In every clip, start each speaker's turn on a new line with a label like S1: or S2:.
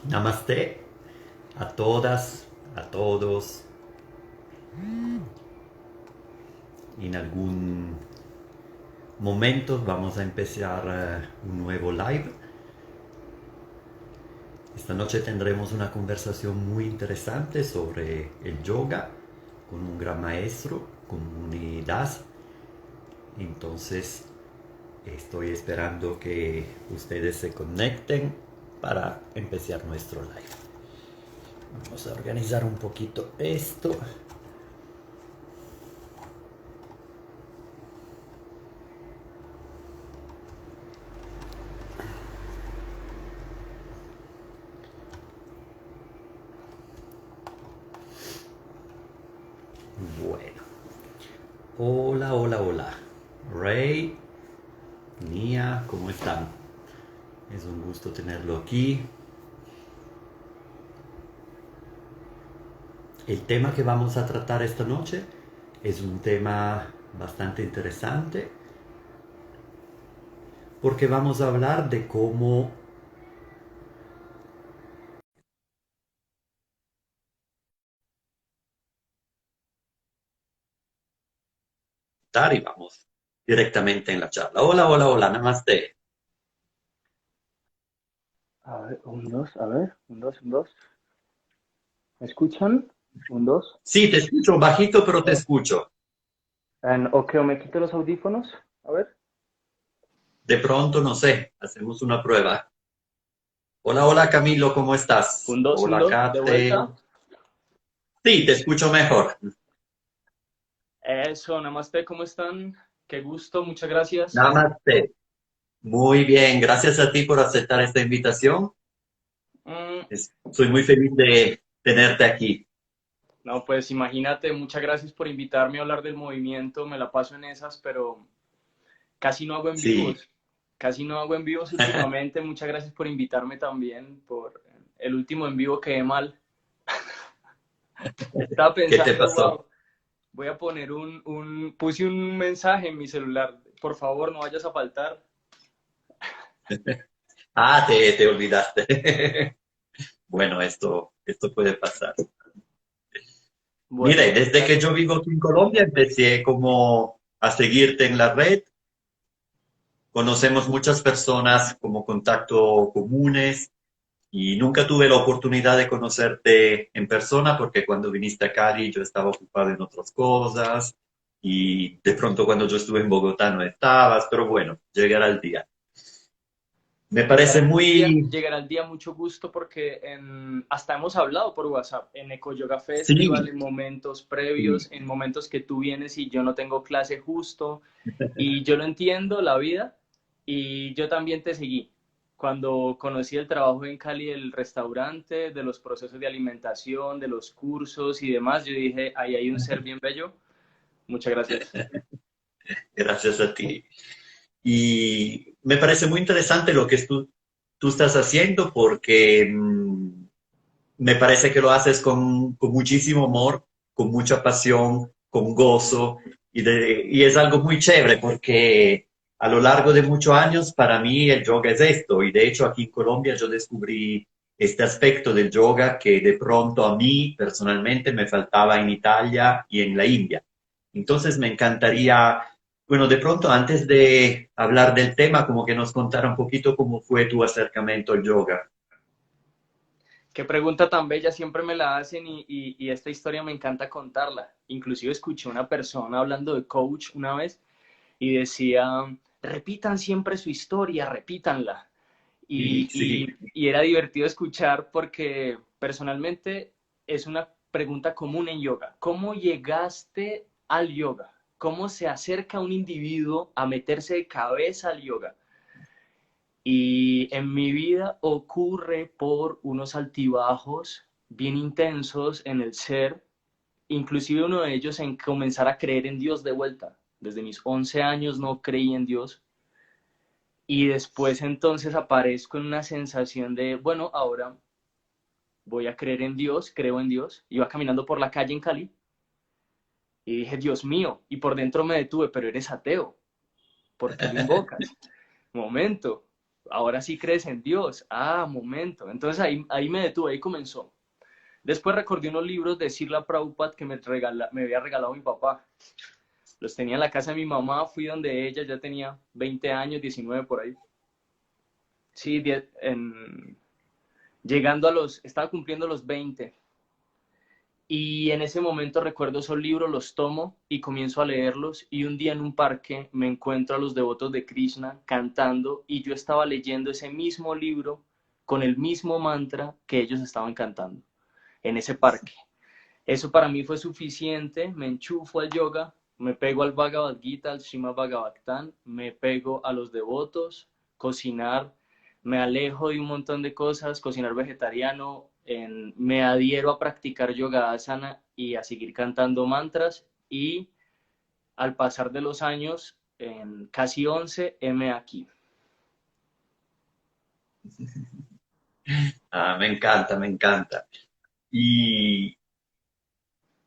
S1: Namaste a todas, a todos. En algún momento vamos a empezar un nuevo live. Esta noche tendremos una conversación muy interesante sobre el yoga con un gran maestro, comunidad. Entonces estoy esperando que ustedes se conecten para empezar nuestro live. Vamos a organizar un poquito esto. Bueno. Hola, hola, hola. Ray, Nia, ¿cómo están? Es un gusto tenerlo aquí. El tema que vamos a tratar esta noche es un tema bastante interesante porque vamos a hablar de cómo estar y vamos directamente en la charla. Hola, hola, hola, namaste.
S2: A ver, un, dos, a ver, un, dos, un, dos. ¿Me escuchan? Un, dos.
S1: Sí, te escucho bajito, pero te escucho.
S2: Ok, o me quito los audífonos. A ver.
S1: De pronto, no sé, hacemos una prueba. Hola, hola Camilo, ¿cómo estás?
S2: Un,
S1: Hola,
S2: dos, de
S1: Kate.
S2: vuelta.
S1: Sí, te escucho mejor.
S2: Eso, namaste, ¿cómo están? Qué gusto, muchas gracias.
S1: Namaste. Muy bien, gracias a ti por aceptar esta invitación.
S2: Mm,
S1: Soy muy feliz de tenerte aquí.
S2: no, pues imagínate, muchas gracias por invitarme a hablar del movimiento. Me la paso en esas, pero casi no hago en
S1: Sí.
S2: vivos. Casi no hago en vivos últimamente. Muchas gracias por invitarme también, por el último en vivo quedé mal. Estaba
S1: ¿Qué te
S2: pensando,
S1: pasó?
S2: wow. Voy a poner puse un mensaje en mi celular. Por favor, no vayas a faltar.
S1: Ah, te olvidaste. Bueno, esto puede pasar.
S2: Bueno,
S1: Mire,
S2: muchas
S1: desde que
S2: gracias.
S1: yo vivo aquí en Colombia, empecé como a seguirte en la red. Conocemos muchas personas como contacto comunes y nunca tuve la oportunidad de conocerte en persona porque cuando viniste a Cali yo estaba ocupado en otras cosas y de pronto cuando yo estuve en Bogotá no estabas, pero bueno, llegará el día. Me parece muy,
S2: Llegará el día mucho gusto porque hasta hemos hablado por WhatsApp en Eco Yoga Festival,
S1: sí,
S2: en momentos
S1: sí,
S2: previos, en momentos que tú vienes y yo no tengo clase justo. Y yo lo entiendo, la vida, y yo también te seguí. Cuando conocí el trabajo en Cali del restaurante, de los procesos de alimentación, de los cursos y demás, yo dije, ahí hay un ser bien bello. Muchas gracias.
S1: gracias a ti. Y me parece muy interesante lo que tú estás haciendo porque me parece que lo haces con muchísimo amor, con mucha pasión, con gozo, y es algo muy chévere porque a lo largo de muchos años para mí el yoga es esto, y de hecho aquí en Colombia yo descubrí este aspecto del yoga que de pronto a mí personalmente me faltaba en Italia y en la India. Entonces me encantaría, bueno, de pronto antes de hablar del tema, como que nos contara un poquito cómo fue tu acercamiento al yoga.
S2: Qué pregunta tan bella, siempre me la hacen y esta historia me encanta contarla. Inclusive escuché una persona hablando de coach una vez y decía, repitan siempre su historia, repítanla.
S1: Sí, sí.
S2: Y era divertido escuchar porque personalmente es una pregunta común en yoga. ¿Cómo llegaste al yoga? ¿Cómo se acerca un individuo a meterse de cabeza al yoga? Y en mi vida ocurre por unos altibajos bien intensos en el ser, inclusive uno de ellos en comenzar a creer en Dios de vuelta. Desde mis 11 años no creí en Dios y después entonces aparezco en una sensación de, bueno, ahora voy a creer en Dios, creo en Dios. Iba caminando por la calle en Cali y dije, Dios mío, y por dentro me detuve, pero eres ateo, ¿por qué lo invocas? Momento. ahora sí crees en Dios. Ah, momento. Entonces ahí me detuve, ahí comenzó. Después recordé unos libros de Srila Prabhupada que me había regalado mi papá. Los tenía en la casa de mi mamá, fui donde ella, ya tenía 20 años, 19 por ahí. Sí, llegando estaba cumpliendo los 20. Y en ese momento recuerdo esos libros, los tomo y comienzo a leerlos. Y un día en un parque me encuentro a los devotos de Krishna cantando y yo estaba leyendo ese mismo libro con el mismo mantra que ellos estaban cantando en ese parque. Eso para mí fue suficiente, me enchufo al yoga, me pego al Bhagavad Gita, al Srimad Bhagavatam, me pego a los devotos, cocinar, me alejo de un montón de cosas, cocinar vegetariano, me adhiero a practicar yoga asana y a seguir cantando mantras y al pasar de los años, en casi 11, heme aquí.
S1: Ah, me encanta, me encanta. ¿Y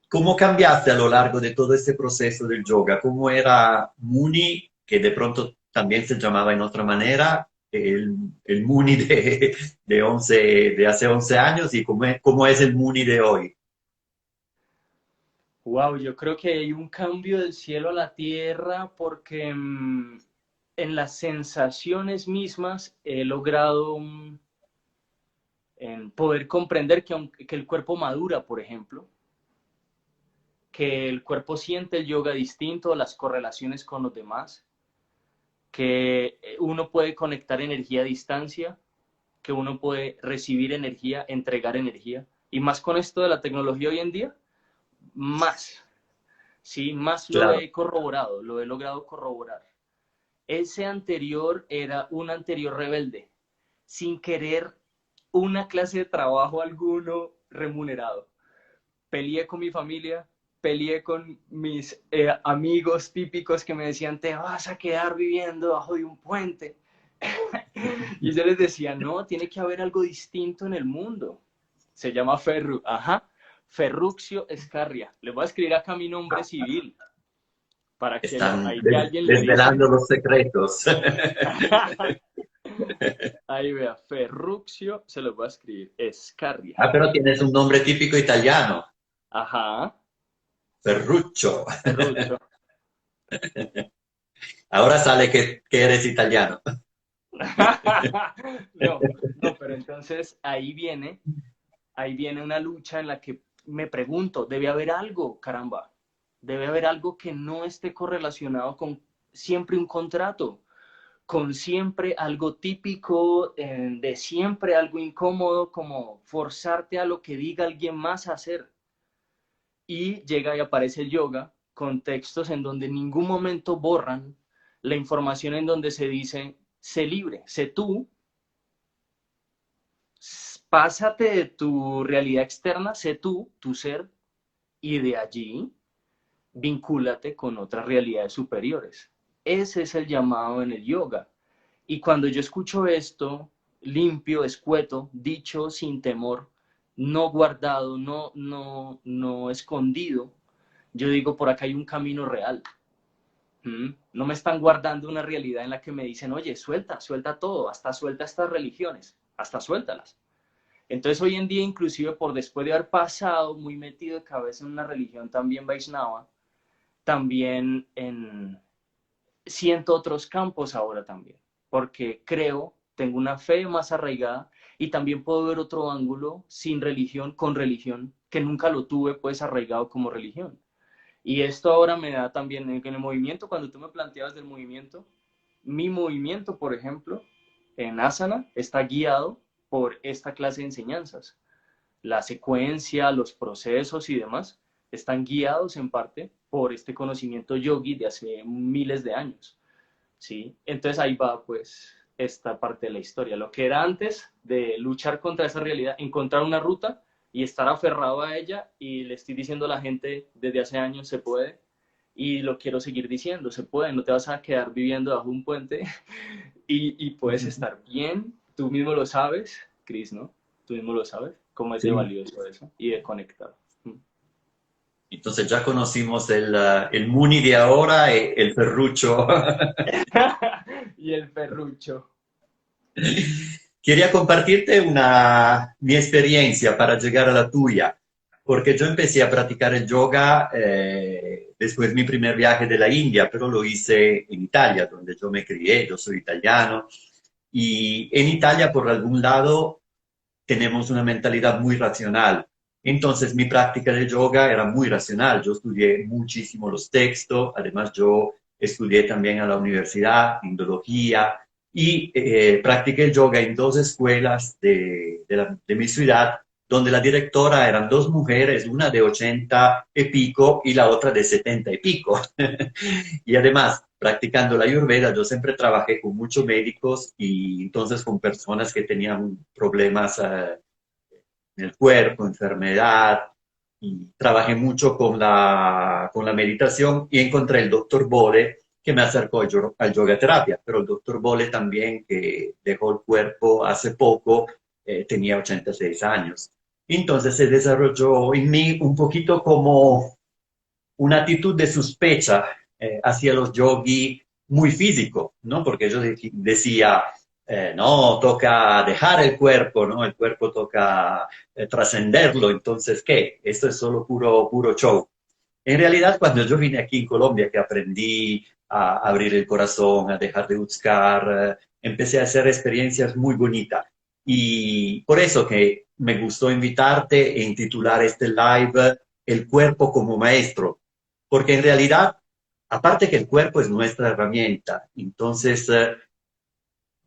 S1: cómo cambiaste a lo largo de todo este proceso del yoga? ¿Cómo era Muni, que de pronto también se llamaba en otra manera, el Muni de hace 11 años y cómo es el Muni de hoy?
S2: Wow, yo creo que hay un cambio del cielo a la tierra porque en las sensaciones mismas he logrado en poder comprender que el cuerpo madura, por ejemplo, que el cuerpo siente el yoga distinto, las correlaciones con los demás, que uno puede conectar energía a distancia, que uno puede recibir energía, entregar energía, y más con esto de la tecnología hoy en día, más, sí, más lo
S1: Claro.
S2: he corroborado, lo he logrado corroborar. Ese anterior era un anterior rebelde, sin querer una clase de trabajo alguno remunerado. Peleé con mi familia, peleé con mis amigos típicos que me decían, te vas a quedar viviendo bajo de un puente. Y yo les decía, no, tiene que haber algo distinto en el mundo. Se llama Ferruccio Escarria. Le voy a escribir acá mi nombre civil para que
S1: Están
S2: ahí que alguien le dice.
S1: desvelando los secretos.
S2: Ahí vea, Ferruccio, se lo voy a escribir, Escarria.
S1: Ah, pero tienes un nombre típico italiano,
S2: Ajá,
S1: Ferruccio.
S2: Ferruccio.
S1: Ahora sale que eres italiano.
S2: No, no, pero entonces ahí viene una lucha en la que me pregunto, debe haber algo, caramba, debe haber algo que no esté correlacionado con siempre un contrato, con siempre algo típico, de siempre algo incómodo, como forzarte a lo que diga alguien más a hacer. Y llega y aparece el yoga con textos en donde en ningún momento borran la información en donde se dice, sé libre, sé tú, pásate de tu realidad externa, sé tú, tu ser, y de allí vincúlate con otras realidades superiores. Ese es el llamado en el yoga. Y cuando yo escucho esto, limpio, escueto, dicho sin temor, no guardado, no escondido, yo digo, por acá hay un camino real. No me están guardando una realidad en la que me dicen, oye, suelta todo, hasta suelta estas religiones, hasta suéltalas. Entonces hoy en día, inclusive por después de haber pasado muy metido de cabeza en una religión también Vaishnava, también siento otros campos ahora también, porque creo, tengo una fe más arraigada y también puedo ver otro ángulo sin religión, con religión, que nunca lo tuve pues arraigado como religión. Y esto ahora me da también en el movimiento, cuando tú me planteabas del movimiento, mi movimiento, por ejemplo, en asana, está guiado por esta clase de enseñanzas. La secuencia, los procesos y demás están guiados en parte por este conocimiento yogi de hace miles de años. ¿Sí? Entonces ahí va pues esta parte de la historia. Lo que era antes de luchar contra esa realidad, encontrar una ruta y estar aferrado a ella y le estoy diciendo a la gente desde hace años se puede y lo quiero seguir diciendo, se puede, no te vas a quedar viviendo bajo un puente y puedes estar bien, tú mismo lo sabes, Chris, ¿no? Tú mismo lo sabes, cómo es de
S1: Sí.
S2: valioso eso y de conectado.
S1: Entonces ya conocimos el Muni de ahora, el Ferruccio.
S2: Y el perrucho.
S1: Quería compartirte mi experiencia para llegar a la tuya, porque yo empecé a practicar el yoga después de mi primer viaje de la India, pero lo hice en Italia, donde yo me crié, yo soy italiano, y en Italia, por algún lado, tenemos una mentalidad muy racional. Entonces mi práctica de yoga era muy racional. Yo estudié muchísimo los textos, además yo estudié también a la universidad, indología, y practiqué el yoga en dos escuelas de mi ciudad, donde la directora eran dos mujeres, una de 80 y pico y la otra de 70 y pico. Y además, practicando la Ayurveda, yo siempre trabajé con muchos médicos y entonces con personas que tenían problemas en el cuerpo, enfermedad, y trabajé mucho con la meditación y encontré el doctor Bole que me acercó al yoga terapia, pero el doctor Bole también, que dejó el cuerpo hace poco, tenía 86 años. Entonces se desarrolló en mí un poquito como una actitud de sospecha hacia los yogis muy físico, ¿no? Porque yo decía, no, toca dejar el cuerpo, ¿no? El cuerpo toca trascenderlo, entonces, ¿qué? Esto es solo puro show. En realidad, cuando yo vine aquí en Colombia, que aprendí a abrir el corazón, a dejar de buscar, empecé a hacer experiencias muy bonitas. Y por eso que me gustó invitarte e intitular este live El cuerpo como maestro, porque en realidad, aparte que el cuerpo es nuestra herramienta, entonces,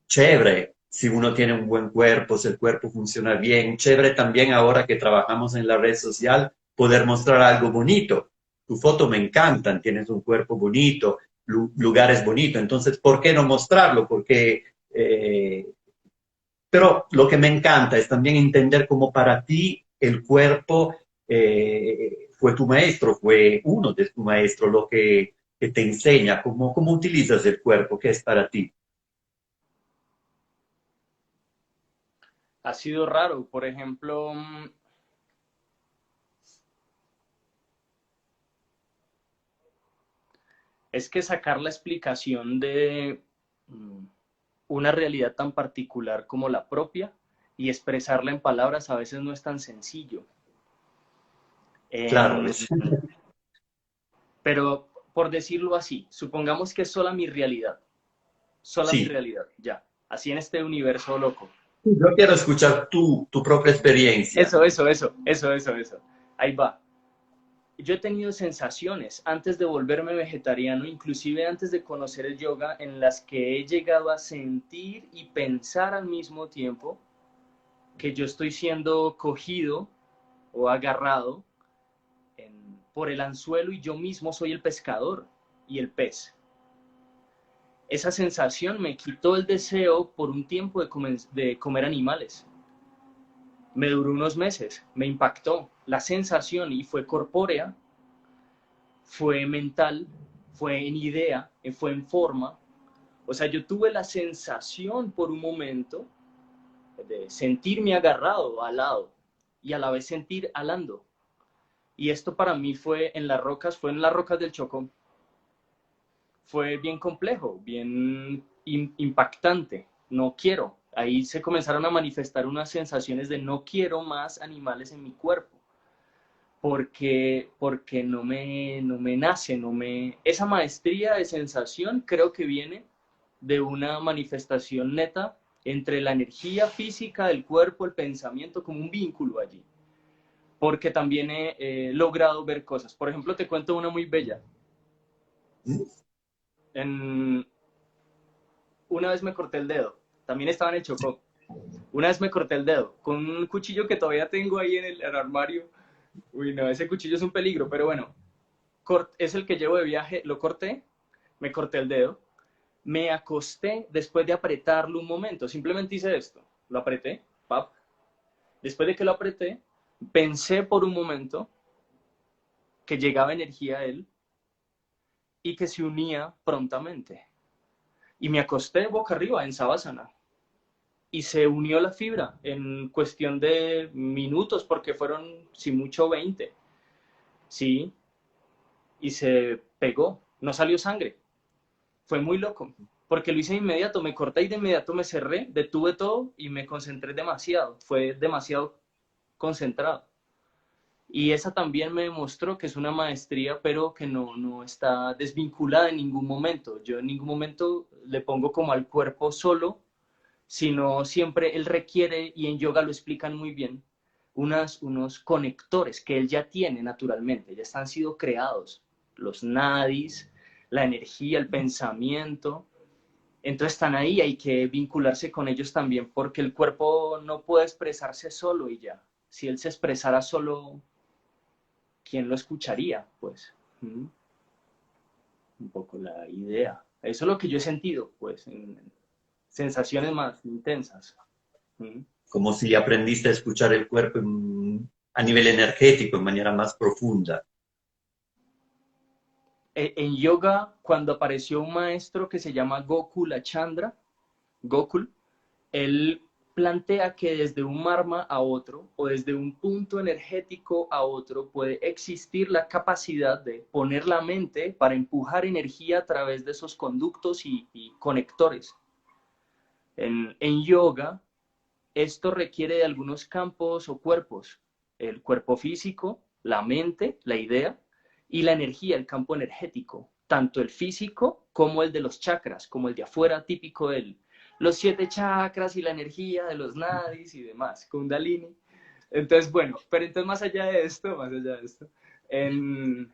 S1: chévere si uno tiene un buen cuerpo, si el cuerpo funciona bien, chévere también ahora que trabajamos en la red social, poder mostrar algo bonito. Tu foto me encantan, tienes un cuerpo bonito, lugares bonitos, entonces, ¿por qué no mostrarlo? Porque, pero lo que me encanta es también entender cómo para ti el cuerpo fue tu maestro, fue uno de tu maestro, lo que te enseña, cómo utilizas el cuerpo, qué es para ti.
S2: Ha sido raro, por ejemplo, es que sacar la explicación de una realidad tan particular como la propia y expresarla en palabras a veces no es tan sencillo.
S1: Claro,
S2: Em, pero por decirlo así, supongamos que es sola mi
S1: sí.
S2: realidad, ya, así en este universo loco.
S1: Yo quiero escuchar tu propia experiencia.
S2: Eso. Ahí va. Yo he tenido sensaciones antes de volverme vegetariano, inclusive antes de conocer el yoga, en las que he llegado a sentir y pensar al mismo tiempo que yo estoy siendo cogido o agarrado por el anzuelo y yo mismo soy el pescador y el pez. Esa sensación me quitó el deseo por un tiempo de comer animales. Me duró unos meses, me impactó la sensación y fue corpórea, fue mental, fue en idea, fue en forma. O sea, yo tuve la sensación por un momento de sentirme agarrado, alado, y a la vez sentir alando. Y esto para mí fue en las rocas del Chocó. Fue bien complejo, bien impactante. No quiero. Ahí se comenzaron a manifestar unas sensaciones de no quiero más animales en mi cuerpo. Porque no me nace, esa maestría de sensación creo que viene de una manifestación neta entre la energía física del cuerpo, el pensamiento, como un vínculo allí. Porque también he logrado ver cosas. Por ejemplo, te cuento una muy bella. En, una vez me corté el dedo, también estaba en el Chocó. Una vez me corté el dedo con un cuchillo que todavía tengo ahí en el armario. Uy, no, ese cuchillo es un peligro, pero bueno, es el que llevo de viaje, lo corté, me corté el dedo, me acosté después de apretarlo un momento, simplemente hice esto, lo apreté, pap, después de que lo apreté, pensé por un momento que llegaba energía a él y que se unía prontamente. Y me acosté boca arriba en Savasana y se unió la fibra en cuestión de minutos, porque fueron, si mucho, 20, ¿sí? Y se pegó, no salió sangre. Fue muy loco, porque lo hice de inmediato, me corté y de inmediato me cerré, detuve todo y me concentré demasiado, fue demasiado concentrado. Y esa también me demostró que es una maestría, pero que no está desvinculada en ningún momento. Yo en ningún momento le pongo como al cuerpo solo, sino siempre él requiere, y en yoga lo explican muy bien, unos conectores que él ya tiene naturalmente, ya están sido creados, los nadis, la energía, el pensamiento, entonces están ahí, hay que vincularse con ellos también, porque el cuerpo no puede expresarse solo y ya. Si él se expresara solo, ¿quién lo escucharía? Pues un poco la idea. Eso es lo que yo he sentido, pues, en sensaciones más intensas.
S1: Como si aprendiste a escuchar el cuerpo a nivel energético, en manera más profunda.
S2: En yoga, cuando apareció un maestro que se llama Gokula Chandra, Gokul, él plantea que desde un marma a otro o desde un punto energético a otro puede existir la capacidad de poner la mente para empujar energía a través de esos conductos y conectores. En yoga, esto requiere de algunos campos o cuerpos, el cuerpo físico, la mente, la idea, y la energía, el campo energético, tanto el físico como el de los chakras, como el de afuera, típico de los 7 chakras y la energía de los nadis y demás, Kundalini. Entonces, bueno, pero entonces más allá de esto, en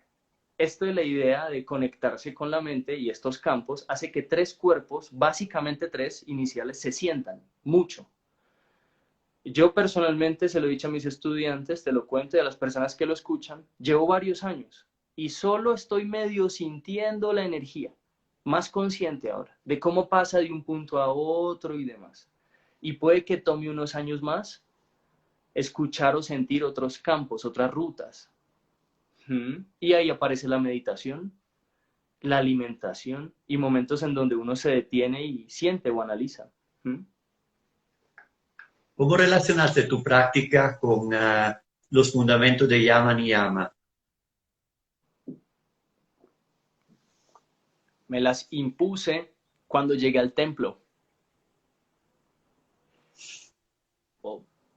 S2: esto de la idea de conectarse con la mente y estos campos hace que 3 cuerpos, básicamente 3 iniciales, se sientan mucho. Yo personalmente se lo he dicho a mis estudiantes, te lo cuento y a las personas que lo escuchan, llevo varios años y solo estoy medio sintiendo la energía, más consciente ahora, de cómo pasa de un punto a otro y demás. Y puede que tome unos años más escuchar o sentir otros campos, otras rutas. Y ahí aparece la meditación, la alimentación y momentos en donde uno se detiene y siente o analiza.
S1: ¿Cómo relacionaste tu práctica con los fundamentos de Yama Niyama?
S2: Me las impuse cuando llegué al templo.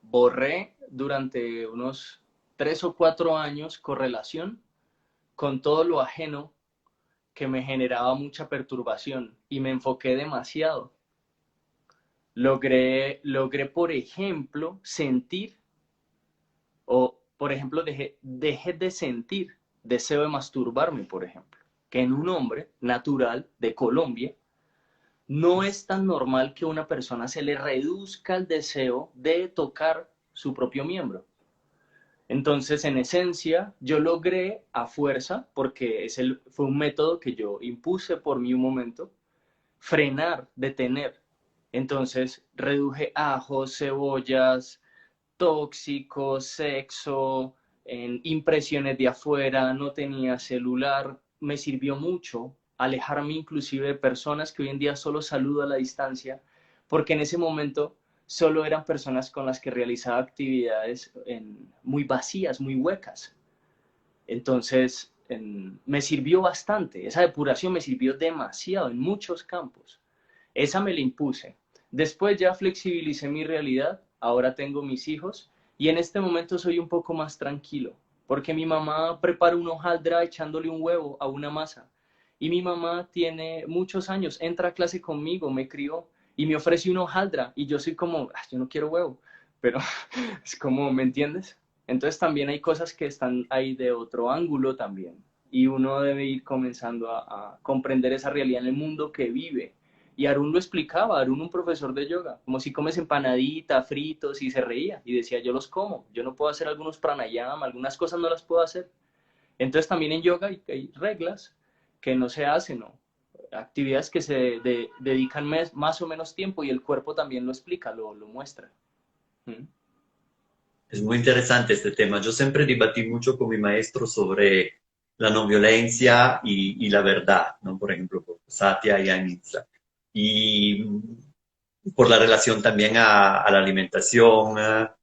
S2: Borré durante unos 3 o 4 años correlación con todo lo ajeno que me generaba mucha perturbación y me enfoqué demasiado. Logré por ejemplo, sentir, o por ejemplo, dejé de sentir deseo de masturbarme, por ejemplo, que en un hombre natural de Colombia no es tan normal que a una persona se le reduzca el deseo de tocar su propio miembro. Entonces, en esencia, yo logré a fuerza, porque fue un método que yo impuse por mí un momento, frenar, detener. Entonces, reduje ajos, cebollas, tóxicos, sexo, en impresiones de afuera, no tenía celular. Me sirvió mucho alejarme inclusive de personas que hoy en día solo saludo a la distancia, porque en ese momento solo eran personas con las que realizaba actividades muy vacías, muy huecas. Entonces, me sirvió bastante, esa depuración me sirvió demasiado en muchos campos. Esa me la impuse. Después ya flexibilicé mi realidad, ahora tengo mis hijos y en este momento soy un poco más tranquilo, porque mi mamá prepara un hojaldra echándole un huevo a una masa. Y mi mamá tiene muchos años, entra a clase conmigo, me crió y me ofrece un hojaldra y yo soy como, yo no quiero huevo, pero es como, ¿me entiendes? Entonces también hay cosas que están ahí de otro ángulo también y uno debe ir comenzando a comprender esa realidad en el mundo que vive. Y Arun lo explicaba, Arun un profesor de yoga, como si comes empanadita, fritos y se reía y decía, yo los como, yo no puedo hacer algunos pranayama, algunas cosas no las puedo hacer. Entonces también en yoga hay reglas que no se hacen, ¿no? Actividades que se dedican más o menos tiempo y el cuerpo también lo explica, lo muestra. ¿Mm?
S1: Es muy interesante este tema. Yo siempre debatí mucho con mi maestro sobre la no violencia y la verdad, ¿no? Por ejemplo, por Satya y Ahimsa. Y por la relación también a la alimentación.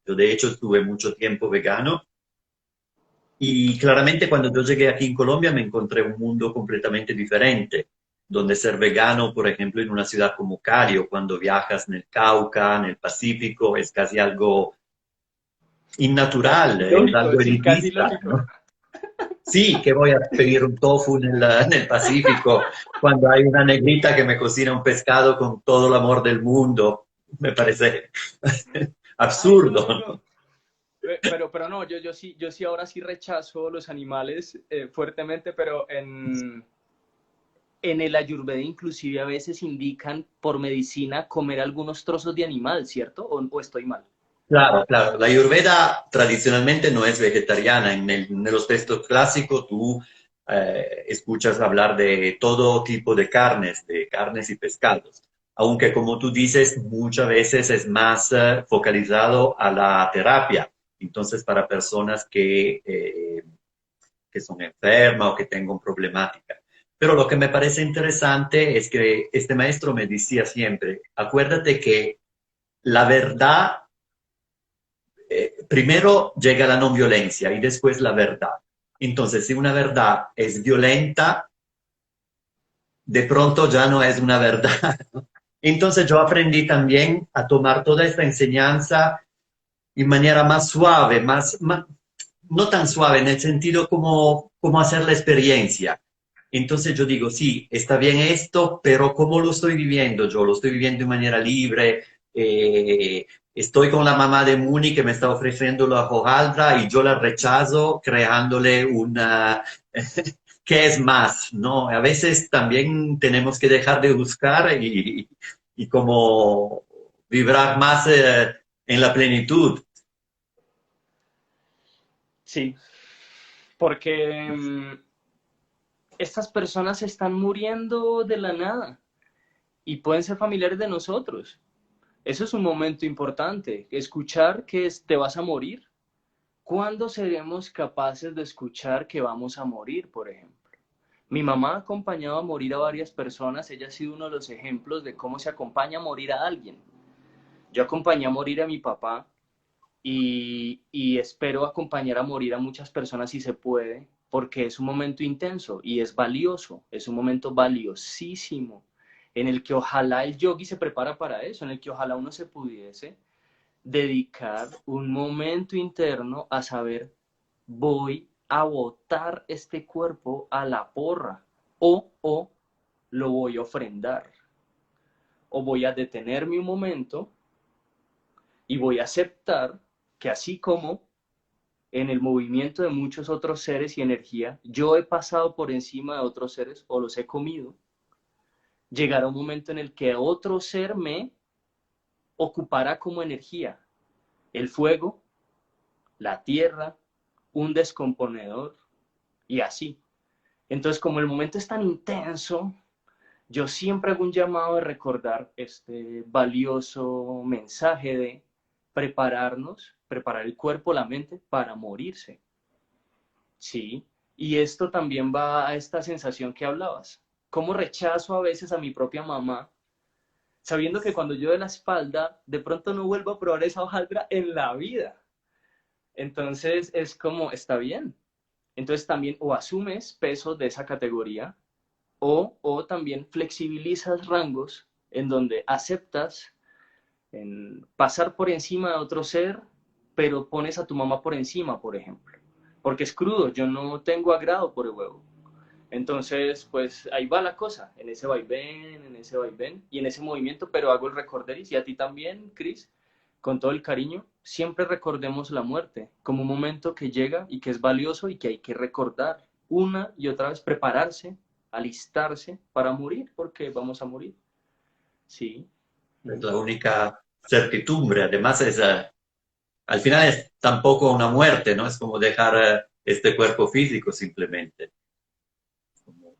S1: Yo de hecho estuve mucho tiempo vegano y claramente cuando yo llegué aquí en Colombia me encontré un mundo completamente diferente. donde ser vegano, por ejemplo, en una ciudad como Cali o cuando viajas en el Cauca, en el Pacífico, es casi algo innatural, es
S2: Lógico,
S1: algo
S2: sí, casi
S1: elitista,
S2: lógico.
S1: ¿no? Sí, que voy a pedir un tofu en el Pacífico cuando hay una negrita que me cocina un pescado con todo el amor del mundo. Me parece
S2: Ay, no,
S1: absurdo,
S2: no.
S1: ¿no?
S2: Pero no, yo sí ahora sí rechazo los animales fuertemente, pero en el Ayurveda inclusive a veces indican por medicina comer algunos trozos de animal, ¿cierto? O estoy mal?
S1: Claro, claro. La Ayurveda tradicionalmente no es vegetariana. En los textos clásicos tú escuchas hablar de todo tipo de carnes y pescados. Aunque como tú dices, muchas veces es más focalizado a la terapia. Entonces, para personas que son enfermas o que tengan problemática. Pero lo que me parece interesante es que este maestro me decía siempre, acuérdate que la verdad primero llega la no violencia y después la verdad. Entonces, si una verdad es violenta, de pronto ya no es una verdad. Entonces yo aprendí también a tomar toda esta enseñanza en manera más suave, no tan suave en el sentido como hacer la experiencia. Entonces yo digo, sí, está bien esto, pero ¿cómo lo estoy viviendo yo? Lo estoy viviendo de manera libre. Estoy con la mamá de Muni que me está ofreciendo la hojaldra y yo la rechazo creándole una... ¿Qué es más? ¿No? A veces también tenemos que dejar de buscar y como vibrar más en la plenitud.
S2: Sí, porque estas personas están muriendo de la nada y pueden ser familiares de nosotros. Eso es un momento importante, escuchar que te vas a morir. ¿Cuándo seremos capaces de escuchar que vamos a morir, por ejemplo? Mi mamá ha acompañado a morir a varias personas, ella ha sido uno de los ejemplos de cómo se acompaña a morir a alguien. Yo acompañé a morir a mi papá y espero acompañar a morir a muchas personas si se puede, porque es un momento intenso y es valioso, es un momento valiosísimo, en el que ojalá el yogi se prepara para eso, en el que ojalá uno se pudiese dedicar un momento interno a saber, voy a botar este cuerpo a la porra o lo voy a ofrendar o voy a detenerme un momento y voy a aceptar que así como en el movimiento de muchos otros seres y energía, yo he pasado por encima de otros seres o los he comido, llegará un momento en el que otro ser me ocupará como energía. El fuego, la tierra, un descomponedor y así. Entonces, como el momento es tan intenso, yo siempre hago un llamado de recordar este valioso mensaje de prepararnos, preparar el cuerpo, la mente para morirse. Sí, y esto también va a esta sensación que hablabas. ¿Cómo rechazo a veces a mi propia mamá, sabiendo que cuando yo de la espalda, de pronto no vuelvo a probar esa hojaldra en la vida? Entonces es como, está bien. Entonces también o asumes peso de esa categoría o también flexibilizas rangos en donde aceptas en pasar por encima de otro ser, pero pones a tu mamá por encima, por ejemplo. Porque es crudo, yo no tengo agrado por el huevo. Entonces, pues ahí va la cosa, en ese vaivén y en ese movimiento, pero hago el recorderis y a ti también, Cris, con todo el cariño, siempre recordemos la muerte como un momento que llega y que es valioso y que hay que recordar una y otra vez, prepararse, alistarse para morir, porque vamos a morir. Sí.
S1: Es la única certidumbre. Además, al final es tampoco una muerte, ¿no? Es como dejar este cuerpo físico simplemente,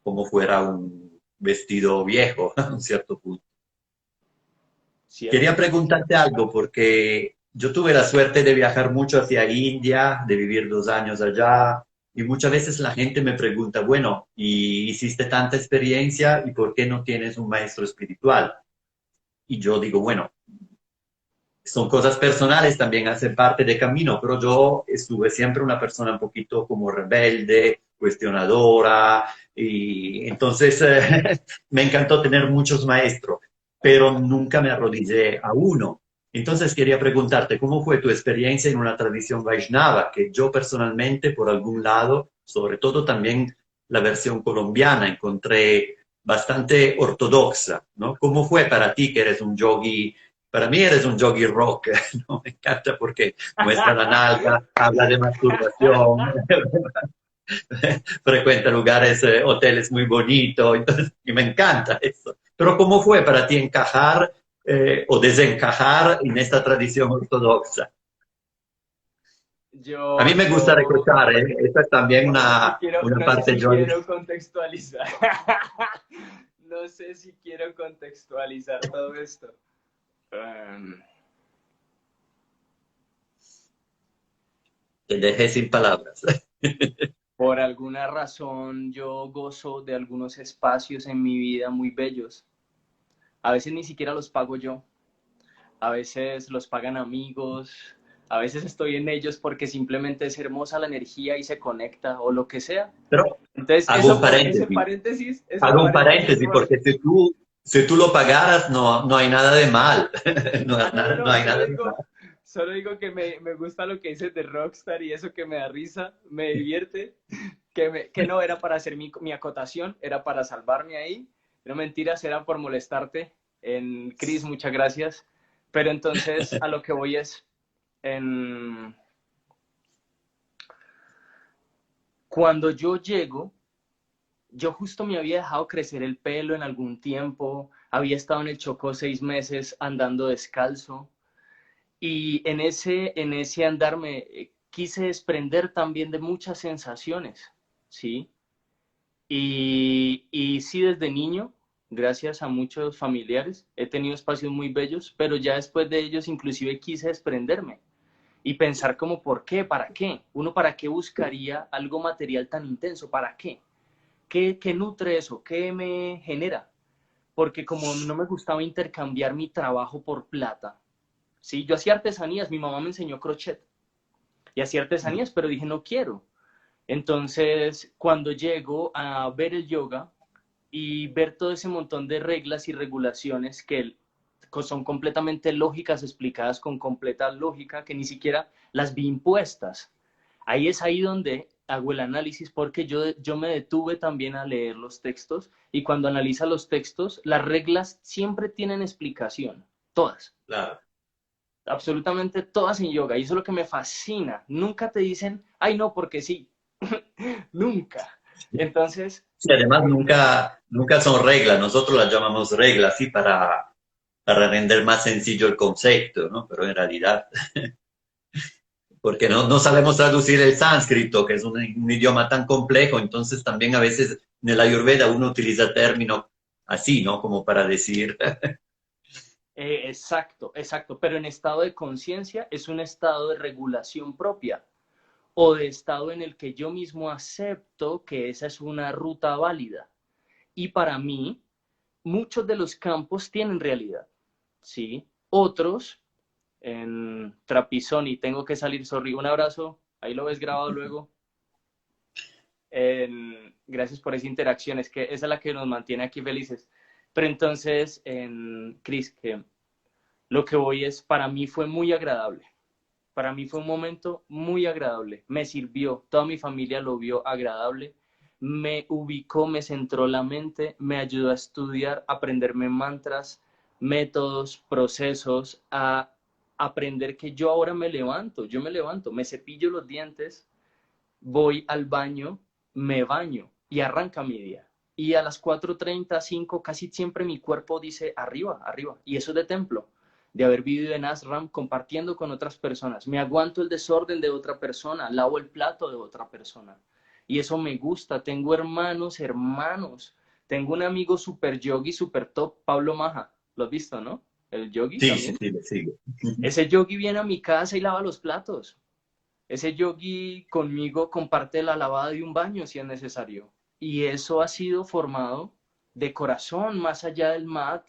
S1: como fuera un vestido viejo a un cierto punto. Quería
S2: Cierto.
S1: preguntarte algo porque yo tuve la suerte de viajar mucho hacia India, de vivir 2 años allá, y muchas veces la gente me pregunta, bueno, y hiciste tanta experiencia, ¿y por qué no tienes un maestro espiritual? Y yo digo, bueno, son cosas personales, también hacen parte del camino, pero yo estuve siempre una persona un poquito como rebelde, cuestionadora, y entonces me encantó tener muchos maestros, pero nunca me arrodillé a uno. Entonces quería preguntarte, ¿cómo fue tu experiencia en una tradición Vaishnava? Que yo personalmente, por algún lado, sobre todo también la versión colombiana, encontré bastante ortodoxa, ¿no? ¿Cómo fue para ti que eres un yogi? Para mí eres un yogi rock, ¿no? Me encanta porque muestra la nalga, habla de masturbación, frecuenta lugares, hoteles muy bonitos, entonces, y me encanta eso. Pero ¿cómo fue para ti encajar o desencajar en esta tradición ortodoxa? A
S2: Yo,
S1: mí me gusta
S2: yo,
S1: recochar, ¿eh? Esta es también una
S2: no sé
S1: parte
S2: si
S1: yo.
S2: quiero contextualizar. No sé si quiero contextualizar todo esto. Em,
S1: Te dejé sin palabras.
S2: por alguna razón, yo gozo de algunos espacios en mi vida muy bellos. A veces ni siquiera los pago yo. A veces los pagan amigos. A veces estoy en ellos porque simplemente es hermosa la energía y se conecta o lo que sea.
S1: Pero
S2: Entonces,
S1: hago un paréntesis.
S2: ese
S1: Hago un
S2: paréntesis
S1: paréntesis
S2: por...
S1: porque si tú lo pagaras no, no hay nada de mal. No,
S2: Ah, no, no,
S1: no
S2: no,
S1: hay nada de mal.
S2: solo digo que me gusta lo que dices de Rockstar y eso que me da risa, me divierte, que no era para hacer mi acotación, era para salvarme ahí. No mentiras, era por molestarte. Chris, muchas gracias. Pero entonces a lo que voy es, en, cuando yo llego, yo justo me había dejado crecer el pelo en algún tiempo, había estado en el Chocó 6 meses andando descalzo. Y en ese andar me quise desprender también de muchas sensaciones, ¿sí? Y sí, desde niño, gracias a muchos familiares, he tenido espacios muy bellos, pero ya después de ellos inclusive quise desprenderme y pensar como, ¿por qué? ¿Para qué? Uno, ¿para qué buscaría algo material tan intenso? ¿Para qué? ¿Qué nutre eso? ¿Qué me genera? Porque como no me gustaba intercambiar mi trabajo por plata, ¿sí? Yo hacía artesanías, mi mamá me enseñó crochet y hacía artesanías, pero dije, no quiero. Entonces, cuando llego a ver el yoga y ver todo ese montón de reglas y regulaciones que son completamente lógicas, explicadas con completa lógica, que ni siquiera las vi impuestas. Ahí es ahí donde hago el análisis porque yo me detuve también a leer los textos y cuando analiza los textos, las reglas siempre tienen explicación, todas.
S1: Claro.
S2: Absolutamente todas en yoga y eso es lo que me fascina. Nunca te dicen, ay no, porque sí. Nunca. Entonces,
S1: Sí, además nunca son reglas, nosotros las llamamos reglas, sí, para render más sencillo el concepto, ¿no? Pero en realidad, porque no sabemos traducir el sánscrito, que es un idioma tan complejo, entonces también a veces en el Ayurveda uno utiliza términos así, ¿no? Como para decir,
S2: exacto, exacto, pero en estado de conciencia es un estado de regulación propia o de estado en el que yo mismo acepto que esa es una ruta válida. Y para mí, muchos de los campos tienen realidad, ¿sí? Otros, en Trapizón y tengo que salir, sorry, un abrazo, ahí lo ves grabado luego. Gracias por esa interacción, es que esa es la que nos mantiene aquí felices. Pero entonces, Cris, que lo que voy es, para mí fue muy agradable. Para mí fue un momento muy agradable. Me sirvió, toda mi familia lo vio agradable. Me ubicó, me centró la mente, me ayudó a estudiar, a aprenderme mantras, métodos, procesos, a aprender que yo ahora yo me levanto, me cepillo los dientes, voy al baño, me baño y arranca mi día. Y a las 4:30, 5, casi siempre mi cuerpo dice arriba, arriba. Y eso es de templo, de haber vivido en ashram compartiendo con otras personas. Me aguanto el desorden de otra persona, lavo el plato de otra persona. Y eso me gusta. Tengo hermanos. Tengo un amigo super yogi, super top, Pablo Maja. ¿Lo has visto, no? El yogi
S1: sí, sí,
S2: también.
S1: sí, le sigo.
S2: Ese yogi viene a mi casa y lava los platos. Ese yogi conmigo comparte la lavada de un baño si es necesario. Y eso ha sido formado de corazón, más allá del mat,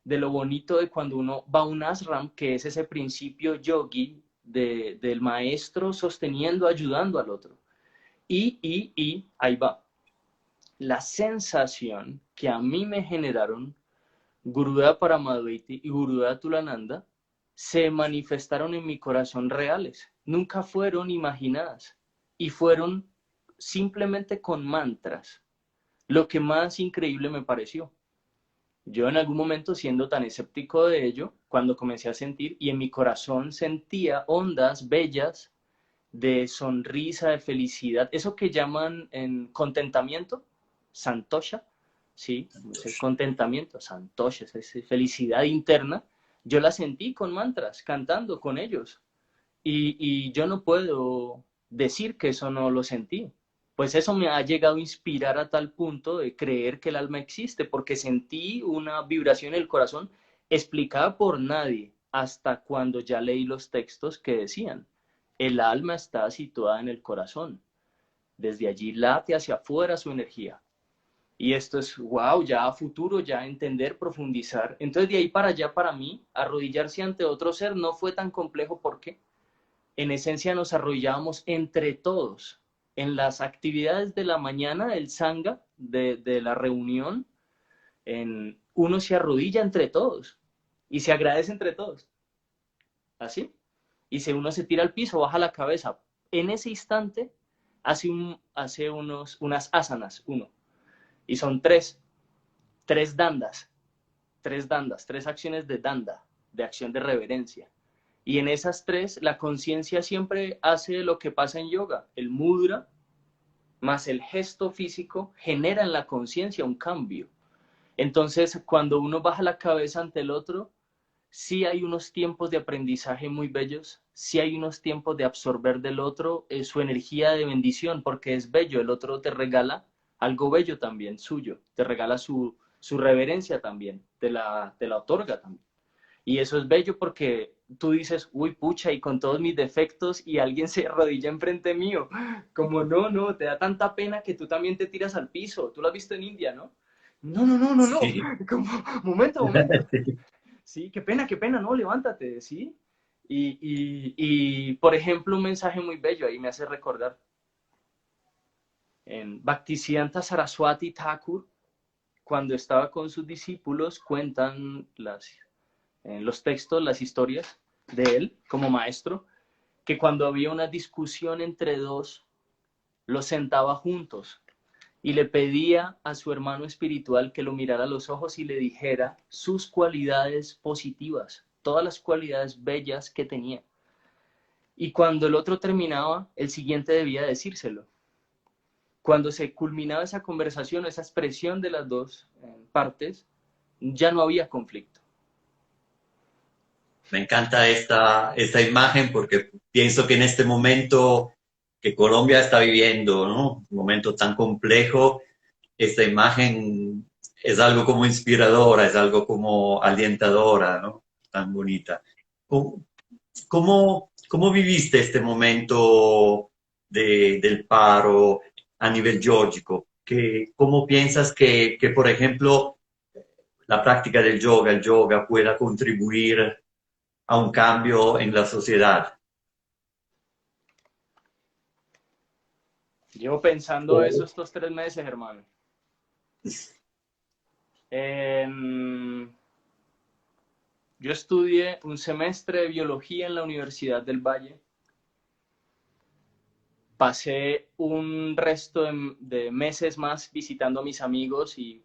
S2: de lo bonito de cuando uno va a un ashram, que es ese principio yogi del maestro sosteniendo, ayudando al otro. Ahí va. La sensación que a mí me generaron Gurudev Paramadvaiti y Gurudev Tulananda se manifestaron en mi corazón reales. Nunca fueron imaginadas y fueron simplemente con mantras. Lo que más increíble me pareció. Yo en algún momento, siendo tan escéptico de ello, cuando comencé a sentir y en mi corazón sentía ondas bellas de sonrisa, de felicidad, eso que llaman en contentamiento, santosha, ¿sí? Ese contentamiento, santosha, esa felicidad interna, yo la sentí con mantras, cantando con ellos. Y yo no puedo decir que eso no lo sentí. Pues eso me ha llegado a inspirar a tal punto de creer que el alma existe, porque sentí una vibración en el corazón explicada por nadie, hasta cuando ya leí los textos que decían, el alma está situada en el corazón. Desde allí late hacia afuera su energía. Y esto es, wow, ya a futuro, ya entender, profundizar. Entonces de ahí para allá, para mí, arrodillarse ante otro ser no fue tan complejo. ¿Por qué? En esencia nos arrodillábamos entre todos. En las actividades de la mañana del sangha, de la reunión, uno se arrodilla entre todos y se agradece entre todos. ¿Así? Y si uno se tira al piso, baja la cabeza. En ese instante hace unas asanas, y son tres dandas, tres acciones de danda, de acción de reverencia. Y en esas tres, la conciencia siempre hace lo que pasa en yoga. El mudra más el gesto físico genera en la conciencia un cambio. Entonces, cuando uno baja la cabeza ante el otro, sí hay unos tiempos de aprendizaje muy bellos, sí hay unos tiempos de absorber del otro su energía de bendición, porque es bello, el otro te regala algo bello también, suyo, te regala su reverencia también, te la otorga también. Y eso es bello porque tú dices, uy, pucha, y con todos mis defectos y alguien se arrodilla enfrente mío. Como no, te da tanta pena que tú también te tiras al piso. Tú lo has visto en India, ¿no? No.
S1: Sí.
S2: Como, momento. Sí, qué pena, no, levántate, ¿sí? Por ejemplo, un mensaje muy bello ahí me hace recordar. En Bhaktisiddhanta Saraswati Thakur, cuando estaba con sus discípulos, cuentan en los textos, las historias de él como maestro, que cuando había una discusión entre dos, los sentaba juntos y le pedía a su hermano espiritual que lo mirara a los ojos y le dijera sus cualidades positivas, todas las cualidades bellas que tenía. Y cuando el otro terminaba, el siguiente debía decírselo. Cuando se culminaba esa conversación, esa expresión de las dos partes, ya no había conflicto.
S1: Me encanta esta imagen porque pienso que en este momento que Colombia está viviendo, ¿no? Un momento tan complejo, esta imagen es algo como inspiradora, es algo como alentadora, ¿no? Tan bonita. ¿Cómo, cómo viviste este momento del paro a nivel georgico? ¿Cómo piensas que, por ejemplo, la práctica del yoga, el yoga pueda contribuir a un cambio en la sociedad?
S2: Llevo pensando eso estos 3 meses, hermano. Yo estudié un semestre de biología en la Universidad del Valle. Pasé un resto de meses más visitando a mis amigos y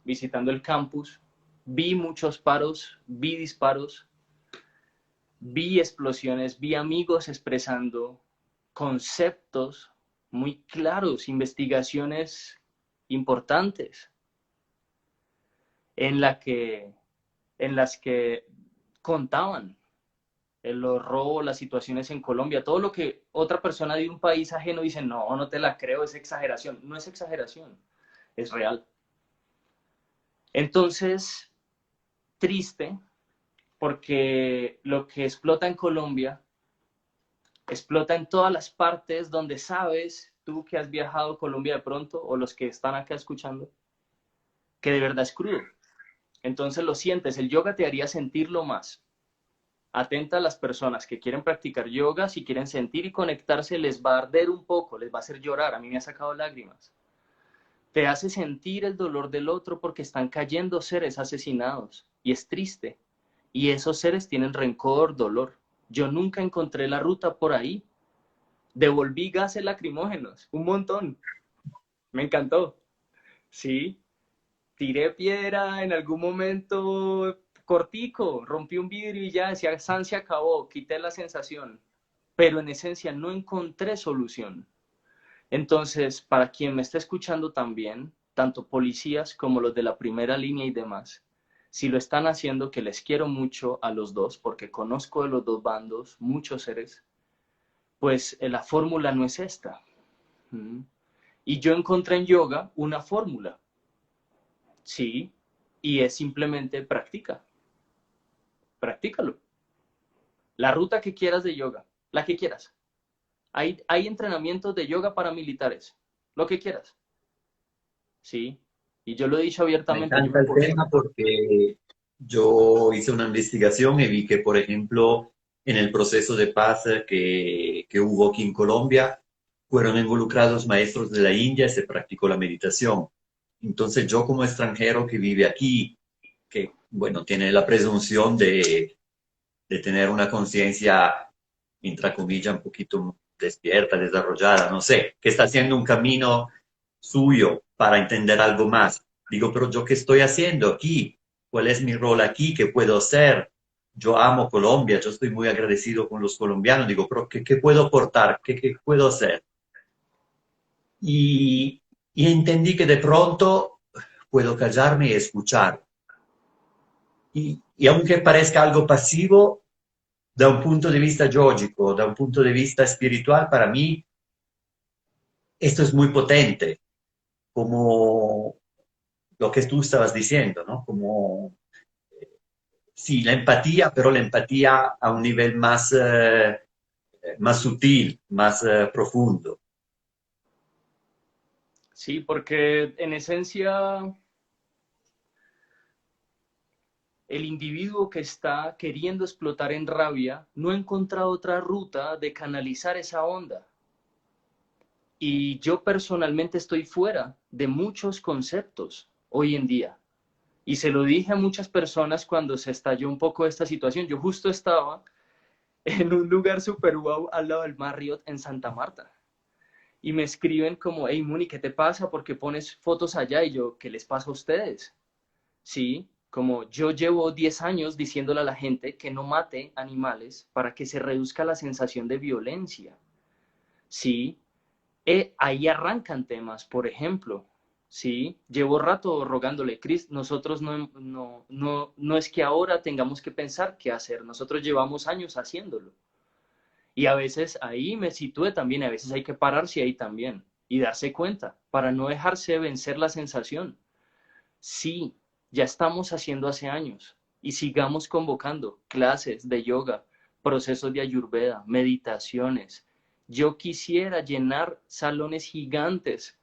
S2: visitando el campus. Vi muchos paros, vi disparos, vi explosiones, vi amigos expresando conceptos muy claros, investigaciones importantes en, en las que contaban los robos, las situaciones en Colombia, todo lo que otra persona de un país ajeno dice, no te la creo, es exageración. No es exageración, es real. Entonces, triste, porque lo que explota en Colombia, explota en todas las partes donde sabes, tú que has viajado a Colombia de pronto, o los que están acá escuchando, que de verdad es crudo. Entonces lo sientes, el yoga te haría sentirlo más. Atenta a las personas que quieren practicar yoga, si quieren sentir y conectarse, les va a arder un poco, les va a hacer llorar. A mí me ha sacado lágrimas. Te hace sentir el dolor del otro porque están cayendo seres asesinados y es triste. Y esos seres tienen rencor, dolor. Yo nunca encontré la ruta por ahí. Devolví gases lacrimógenos, un montón. Me encantó. Sí, tiré piedra en algún momento cortico, rompí un vidrio y ya decía, San se acabó, quité la sensación. Pero en esencia no encontré solución. Entonces, para quien me está escuchando también, tanto policías como los de la primera línea y demás, si lo están haciendo, que les quiero mucho a los dos, porque conozco de los dos bandos muchos seres, pues la fórmula no es esta. Y yo encontré en yoga una fórmula, sí, y es simplemente practícalo. La ruta que quieras de yoga, la que quieras. Hay entrenamientos de yoga para militares, lo que quieras. Sí, y yo lo he dicho
S1: Me
S2: abiertamente, yo
S1: encanta
S2: me
S1: el tema
S2: posturo.
S1: porque yo hice una investigación y vi que, por ejemplo, en el proceso de paz que hubo aquí en Colombia, fueron involucrados maestros de la India y se practicó la meditación. Entonces yo como extranjero que vive aquí, que, bueno, tiene la presunción de tener una conciencia, entre comillas, un poquito despierta, desarrollada, no sé, que está haciendo un camino suyo para entender algo más. Digo, pero yo qué estoy haciendo aquí? ¿Cuál es mi rol aquí? ¿Qué puedo hacer? Yo amo Colombia, yo estoy muy agradecido con los colombianos. Digo, pero ¿qué puedo aportar? ¿Qué puedo hacer? Y, y entendí que de pronto puedo callarme y escuchar. Y aunque parezca algo pasivo, da un punto de vista yogico, da un punto de vista espiritual, para mí esto es muy potente, como lo que tú estabas diciendo, ¿no? Como, sí, la empatía, pero la empatía a un nivel más sutil, más profundo.
S2: Sí, porque en esencia el individuo que está queriendo explotar en rabia no ha encontrado otra ruta de canalizar esa onda. Y yo personalmente estoy fuera de muchos conceptos hoy en día. Y se lo dije a muchas personas cuando se estalló un poco esta situación. Yo justo estaba en un lugar super guau al lado del Marriott en Santa Marta. Y me escriben como, hey, Muni, ¿qué te pasa? ¿Por qué pones fotos allá? Y yo, ¿qué les pasa a ustedes? Sí, como yo llevo 10 años diciéndole a la gente que no mate animales para que se reduzca la sensación de violencia. Sí, ahí arrancan temas, por ejemplo. Sí, llevo rato rogándole, Cris, nosotros no es que ahora tengamos que pensar qué hacer, nosotros llevamos años haciéndolo. Y a veces ahí me sitúe también, a veces hay que pararse ahí también y darse cuenta para no dejarse vencer la sensación. Sí, ya estamos haciendo hace años y sigamos convocando clases de yoga, procesos de ayurveda, meditaciones. Yo quisiera llenar salones gigantes.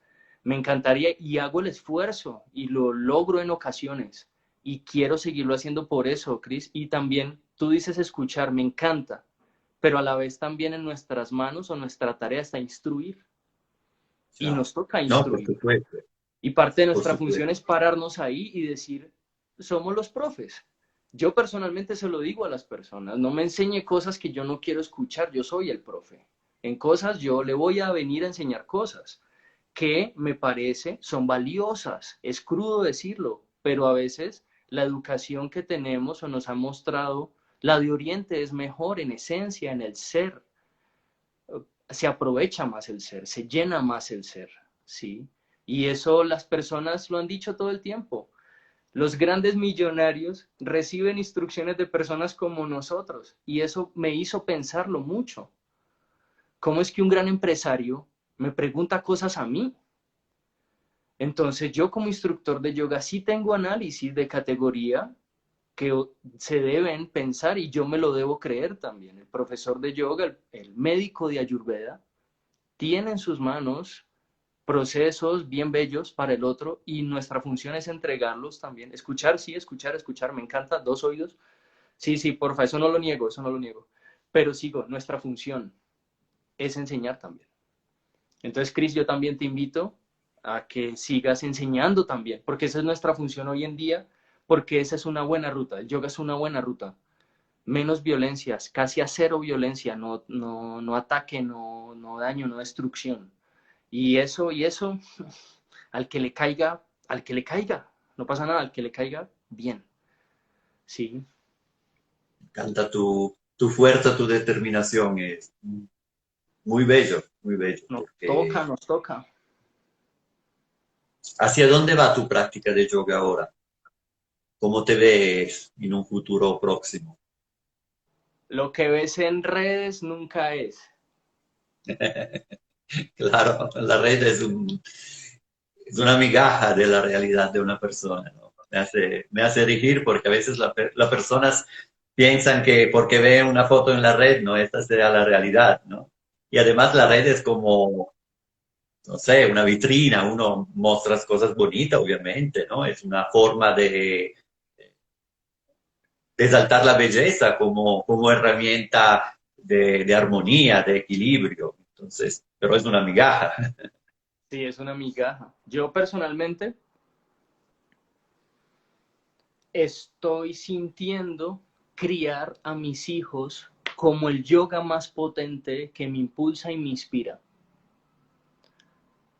S2: Me encantaría y hago el esfuerzo y lo logro en ocasiones. Y quiero seguirlo haciendo por eso, Cris. Y también tú dices escuchar, me encanta, pero a la vez también en nuestras manos o nuestra tarea está instruir. Y
S1: Chao.
S2: nos toca
S1: No, por
S2: instruir.
S1: supuesto,
S2: Y parte de
S1: por
S2: nuestra función
S1: supuesto.
S2: es pararnos ahí y decir, somos los profes. Yo personalmente se lo digo a las personas, no me enseñe cosas que yo no quiero escuchar, yo soy el profe. En cosas yo le voy a venir a enseñar cosas que me parece son valiosas. Es crudo decirlo, pero a veces la educación que tenemos o nos ha mostrado, la de Oriente es mejor en esencia, en el ser. Se aprovecha más el ser, se llena más el ser, ¿sí? Y eso las personas lo han dicho todo el tiempo. Los grandes millonarios reciben instrucciones de personas como nosotros y eso me hizo pensarlo mucho. ¿Cómo es que un gran empresario me pregunta cosas a mí? Entonces yo como instructor de yoga sí tengo análisis de categoría que se deben pensar y yo me lo debo creer también. El profesor de yoga, el médico de Ayurveda, tiene en sus manos procesos bien bellos para el otro y nuestra función es entregarlos también. Escuchar, sí, escuchar, escuchar, me encanta, dos oídos, Sí, sí, porfa, eso no lo niego, eso no lo niego. Pero sigo, nuestra función es enseñar también. Entonces, Cris, yo también te invito a que sigas enseñando también, porque esa es nuestra función hoy en día, porque esa es una buena ruta, el yoga es una buena ruta. Menos violencias, casi a cero violencia, no ataque, no daño, no destrucción. Y eso, al que le caiga, no pasa nada, al que le caiga, bien. Sí,
S1: Me encanta tu fuerza, tu determinación, es muy bello, porque
S2: nos toca.
S1: ¿hacia dónde va tu práctica de yoga ahora? ¿Cómo te ves en un futuro próximo?
S2: Lo que ves en redes nunca es.
S1: Claro, la red es una migaja de la realidad de una persona, ¿no? Me hace dirigir porque a veces las personas piensan que porque ven una foto en la red, no, esta será la realidad, ¿no? Y además la red es como, no sé, una vitrina, uno muestra cosas bonitas, obviamente, ¿no? Es una forma de exaltar la belleza como herramienta de armonía, de equilibrio. Entonces, pero es una migaja.
S2: Sí, es una migaja. Yo personalmente estoy sintiendo criar a mis hijos como el yoga más potente que me impulsa y me inspira.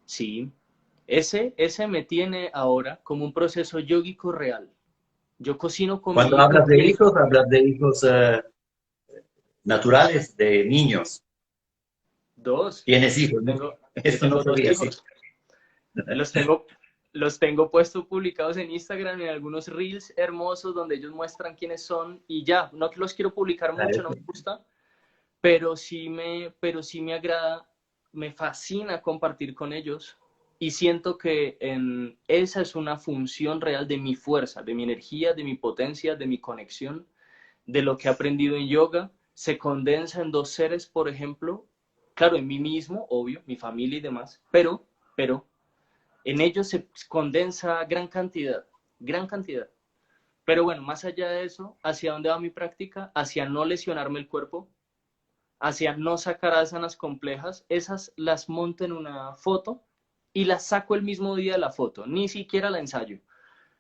S2: Sí, ese me tiene ahora como un proceso yógico real. Yo cocino con mi
S1: Cuando
S2: hijo
S1: hablas de hijos naturales, de niños.
S2: dos.
S1: Tienes hijos, ¿no?
S2: Tengo, yo
S1: Eso no
S2: tengo dos
S1: sabía, sí.
S2: hijos. Los tengo, los tengo puestos publicados en Instagram en algunos reels hermosos donde ellos muestran quiénes son y ya, no los quiero publicar mucho, no me gusta, pero sí me agrada, me fascina compartir con ellos y siento que esa es una función real de mi fuerza, de mi energía, de mi potencia, de mi conexión, de lo que he aprendido en yoga. Se condensa en dos seres, por ejemplo, claro, en mí mismo, obvio, mi familia y demás, pero en ellos se condensa gran cantidad, gran cantidad. Pero bueno, más allá de eso, ¿hacia dónde va mi práctica? Hacia no lesionarme el cuerpo, hacia no sacar asanas complejas, esas las monto en una foto y las saco el mismo día de la foto, ni siquiera la ensayo.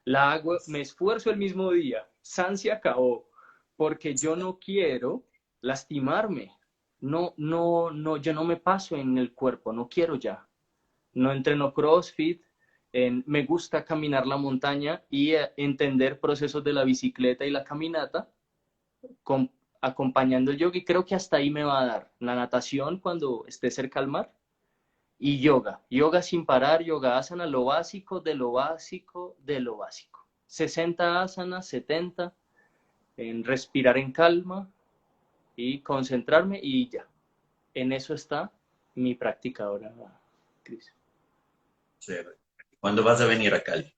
S2: La hago, me esfuerzo el mismo día, san se acabó, porque yo no quiero lastimarme. Yo no me paso en el cuerpo, no quiero ya. No entreno CrossFit, me gusta caminar la montaña y entender procesos de la bicicleta y la caminata con, acompañando el yoga y creo que hasta ahí me va a dar la natación cuando esté cerca al mar y yoga sin parar, yoga asana, lo básico de lo básico de lo básico. 60 asanas, 70, en respirar en calma y concentrarme y ya. En eso está mi práctica ahora, Cris.
S1: Chévere. ¿Cuándo vas a venir a Cali?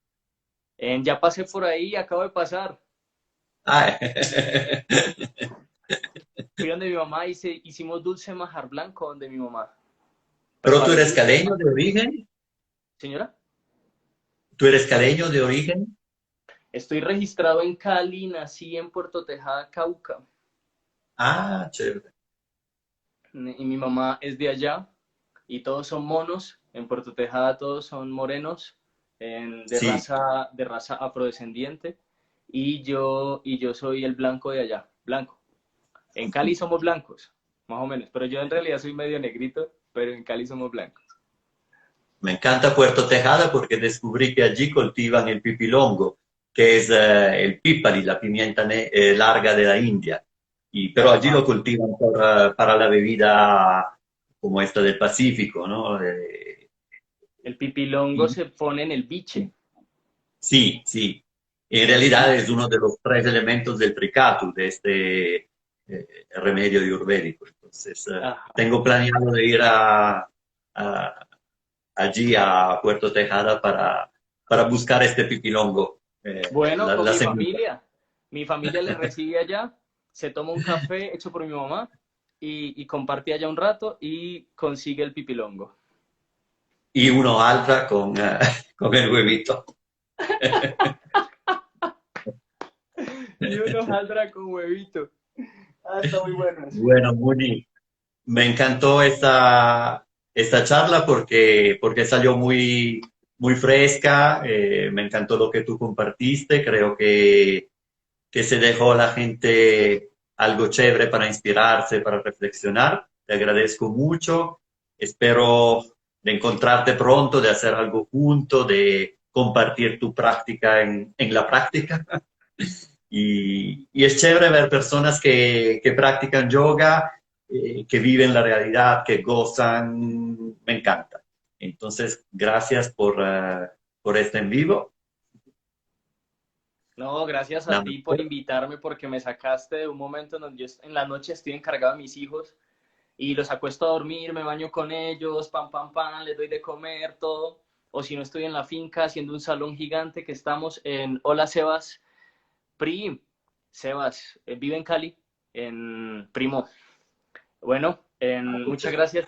S2: Ya pasé por ahí, acabo de pasar.
S1: Ah,
S2: Fui donde mi mamá, hicimos dulce majar blanco donde mi mamá.
S1: pero tú
S2: Preparó
S1: eres
S2: dulce
S1: caleño
S2: majar.
S1: de origen.
S2: Señora,
S1: ¿Tú eres caleño de origen?
S2: estoy registrado en Cali, nací en Puerto Tejada, Cauca.
S1: Ah, chévere.
S2: Y mi mamá es de allá y todos son monos. En Puerto Tejada todos son morenos,
S1: Sí,
S2: de raza afrodescendiente. Y yo soy el blanco de allá, blanco. En Cali somos blancos, más o menos. Pero yo en realidad soy medio negrito, pero en Cali somos blancos.
S1: me encanta Puerto Tejada porque descubrí que allí cultivan el pipilongo, que es el pípari, la pimienta larga de la India. Pero allí
S2: Ajá.
S1: lo cultivan para la bebida como esta del Pacífico, ¿no?
S2: El pipilongo
S1: Y
S2: se pone en el biche.
S1: sí, sí. En
S2: En el
S1: realidad
S2: biche.
S1: es uno de los tres elementos del tricatu, de este remedio ayurvédico. Entonces,
S2: Ajá.
S1: tengo planeado de ir a- allí a Puerto Tejada para buscar este pipilongo,
S2: Bueno, con
S1: la semilla.
S2: mi familia le recibe allá, se toma un café hecho por mi mamá y comparte allá un rato y consigue el pipilongo.
S1: Y uno alza con, con el huevito.
S2: Y uno saldrá con huevito. Ah, está muy bueno eso.
S1: Bueno, Muni, me encantó esta charla porque salió muy fresca. Me encantó lo que tú compartiste. Creo que se dejó a la gente algo chévere para inspirarse, para reflexionar. Te agradezco mucho. Espero de encontrarte pronto, de hacer algo junto, de compartir tu práctica en la práctica. Y es chévere ver personas que practican yoga, que viven la realidad, que gozan. Me encanta. Entonces, gracias por este en vivo.
S2: No, gracias a ti por
S1: Namaste.
S2: invitarme porque me sacaste de un momento en donde yo en la noche estoy encargado de mis hijos y los acuesto a dormir, me baño con ellos, pam, pam, pam, les doy de comer, todo. O si no estoy en la finca haciendo un salón gigante que estamos en Hola Sebas, Sebas, vive en Cali, en Primo. Bueno, muchas gracias,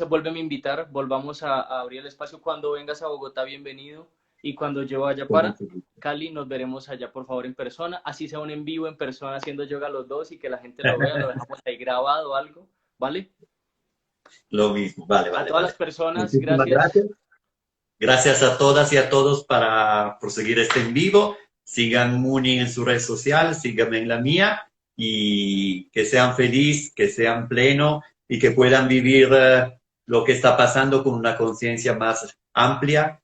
S2: vuélveme a invitar, volvamos a abrir el espacio cuando vengas a Bogotá, bienvenido. Y cuando yo vaya
S1: Con
S2: para
S1: mucho gusto.
S2: Cali, nos veremos allá, por favor, en persona, así sea un en vivo en persona haciendo yoga los dos y que la gente lo vea, lo dejamos ahí grabado o algo, ¿vale?
S1: Lo mismo. Vale,
S2: A
S1: vale,
S2: todas las
S1: vale.
S2: personas,
S1: Muchísimas
S2: gracias.
S1: gracias. Gracias a todas y a todos por seguir este en vivo. Sigan Muni en su red social, síganme en la mía y que sean felices, que sean plenos y que puedan vivir lo que está pasando con una conciencia más amplia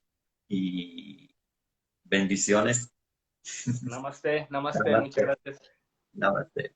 S1: y bendiciones.
S2: Namaste, namaste, muchas
S1: Namaste.
S2: gracias.
S1: Namaste.